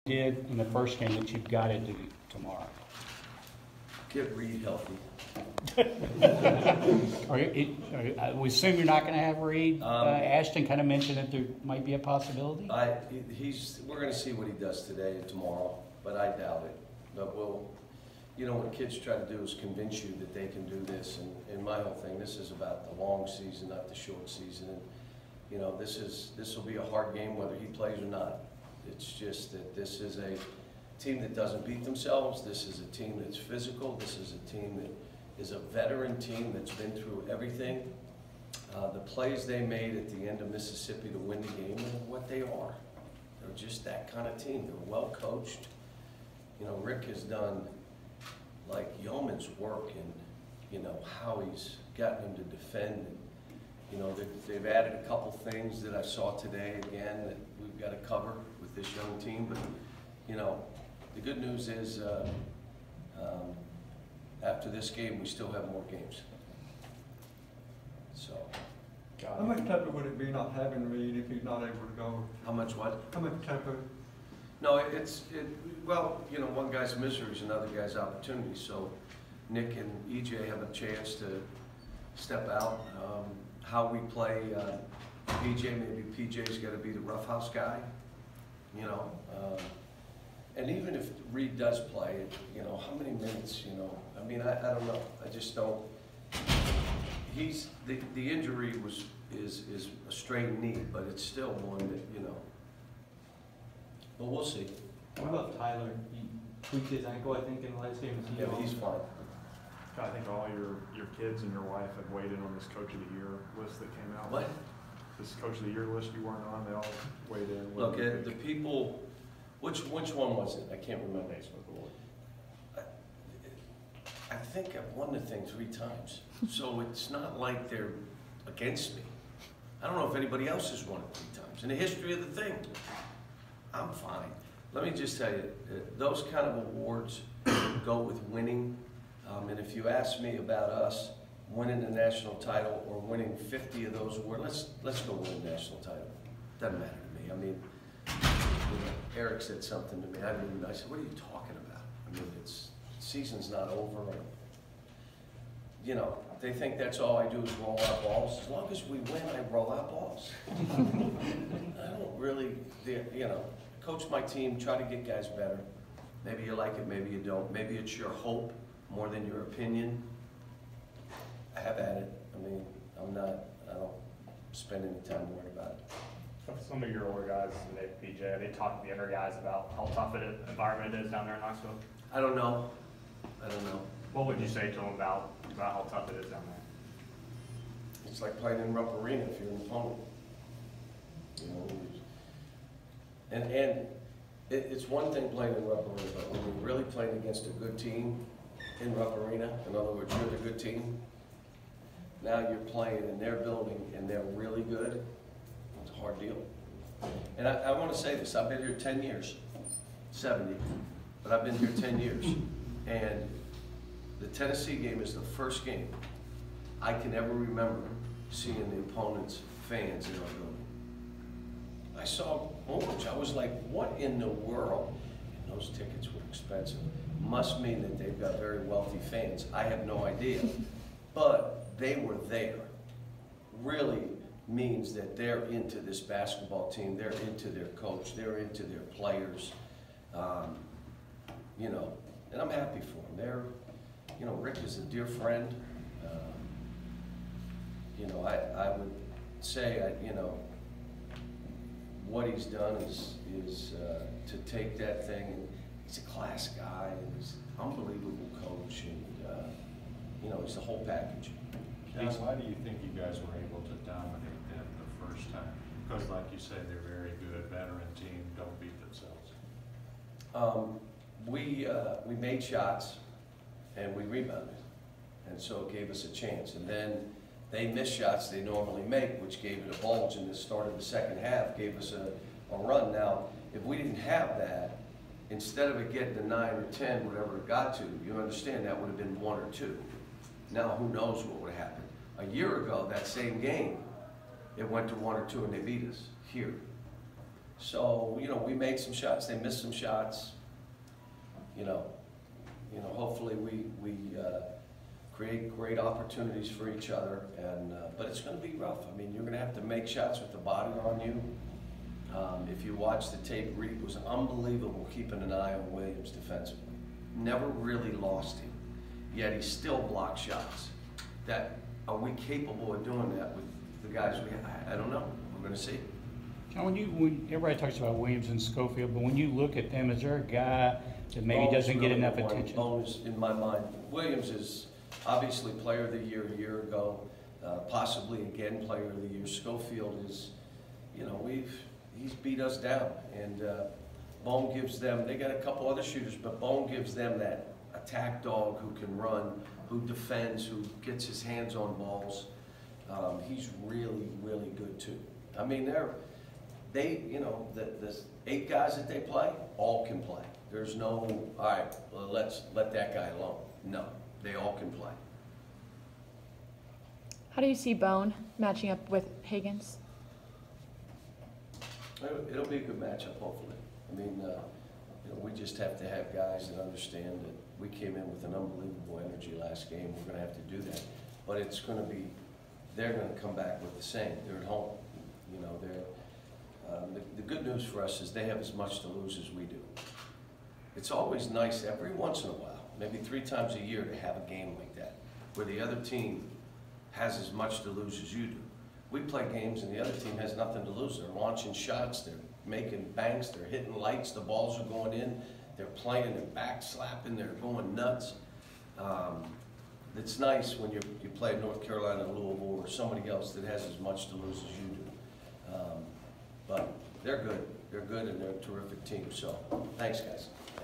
did in the first game that you've got to do tomorrow? Get Reed healthy. We assume you're not going to have Reed. Ashton kind of mentioned that there might be a possibility. We're going to see what he does today and tomorrow, but I doubt it. But what kids try to do is convince you that they can do this. And my whole thing, this is about the long season, not the short season. And this will be a hard game whether he plays or not. It's just that this is a team that doesn't beat themselves. This is a team that's physical. This is a team that is a veteran team that's been through everything. The plays they made at the end of Mississippi to win the game are what they are. They're just that kind of team. They're well coached. Rick has done like yeoman's work in how he's gotten them to defend. They've added a couple things that I saw today again that we've got to cover with this young team. But the good news is after this game we still have more games. So. How much tougher would it be not having Reed if he's not able to go? How much what? How much tougher? No, well, one guy's misery is another guy's opportunity. So Nick and EJ have a chance to step out. How we play PJ, maybe PJ's got to be the roughhouse guy, and even if Reed does play, how many minutes, I mean, I don't know. I just don't. The injury is a strained knee, but it's still one that, but we'll see. What about Tyler? He tweaked his ankle, I think, in the last game. Yeah, he's fine. I think all your kids and your wife have weighed in on this Coach of the Year list that came out. What? This Coach of the Year list you weren't on, they all weighed in. Look, the people, which one was it? I can't remember. I think I've won the thing 3 times. So it's not like they're against me. I don't know if anybody else has won it 3 times. In the history of the thing, I'm fine. Let me just tell you, those kind of awards go with winning. And if you ask me about us winning the national title or winning 50 of those awards, let's go win the national title. Doesn't matter to me. I mean, Eric said something to me. I said, what are you talking about? I mean, season's not over. They think that's all I do is roll out balls. As long as we win, I roll out balls. I don't really, coach my team, try to get guys better. Maybe you like it, maybe you don't. Maybe it's your hope more than your opinion. I have at it. I mean, I don't spend any time worrying about it. So for some of your older guys, Nick, PJ, they talk to the younger guys about how tough an environment it is down there in Knoxville? I don't know. What would you say to them about how tough it is down there? It's like playing in Rupp Arena if you're an opponent. And it's one thing playing in Rupp Arena, but when you're really playing against a good team in Rupp Arena, in other words, you're the good team, now you're playing in their building and they're really good, it's a hard deal. And I want to say this, I've been here 10 years, 70, but I've been here 10 years. And the Tennessee game is the first game I can ever remember seeing the opponent's fans in our building. I saw orange. I was like, what in the world? And those tickets were expensive. Must mean that they've got very wealthy fans. I have no idea. But they were there. Really means that they're into this basketball team. They're into their coach. They're into their players. And I'm happy for them. Rick is a dear friend. I would say, what he's done is to take that thing, and he's a class guy, and he's an unbelievable coach, and he's the whole package. Why do you think you guys were able to dominate them the first time? Because like you say, they're very good, veteran team, don't beat themselves. We made shots, and we rebounded, and so it gave us a chance. And then they missed shots they normally make, which gave it a bulge, and the start of the second half gave us a run. Now, if we didn't have that, instead of it getting to 9 or 10, whatever it got to, you understand that would have been 1 or 2. Now, who knows what would have happened. A year ago, that same game, it went to 1 or 2 and they beat us here. So, you know, we made some shots, they missed some shots. You know, hopefully we create great opportunities for each other, and but it's going to be rough. I mean, you're going to have to make shots with the body on you. If you watch the tape, Reed was unbelievable keeping an eye on Williams defensively. Never really lost him, yet he still blocked shots. Are we capable of doing that with the guys we have? I don't know. We're going to see. John, when everybody talks about Williams and Schofield, but when you look at them, is there a guy that maybe Bone is doesn't get really enough the one. attention? Bone is, in my mind, Williams is obviously player of the year a year ago, possibly again player of the year. Schofield is, you know, he's beat us down, and Bone gives them, they got a couple other shooters, but Bone gives them that attack dog who can run, who defends, who gets his hands on balls. He's really, really good too. I mean, you know, the 8 guys that they play, all can play. There's no, all right, well, let's let that guy alone. No, they all can play. How do you see Bone matching up with Higgins? It'll be a good matchup, hopefully. I mean, you know, we just have to have guys that understand that we came in with an unbelievable energy last game. We're going to have to do that. But it's going to be, they're going to come back with the same. They're at home. You know, the good news for us is they have as much to lose as we do. It's always nice every once in a while, maybe 3 times a year, to have a game like that, where the other team has as much to lose as you do. We play games and the other team has nothing to lose. They're launching shots, they're making banks, they're hitting lights, the balls are going in, they're playing, they're back slapping, they're going nuts. It's nice when you play North Carolina, Louisville, or somebody else that has as much to lose as you do. But they're good, and they're a terrific team, so thanks guys.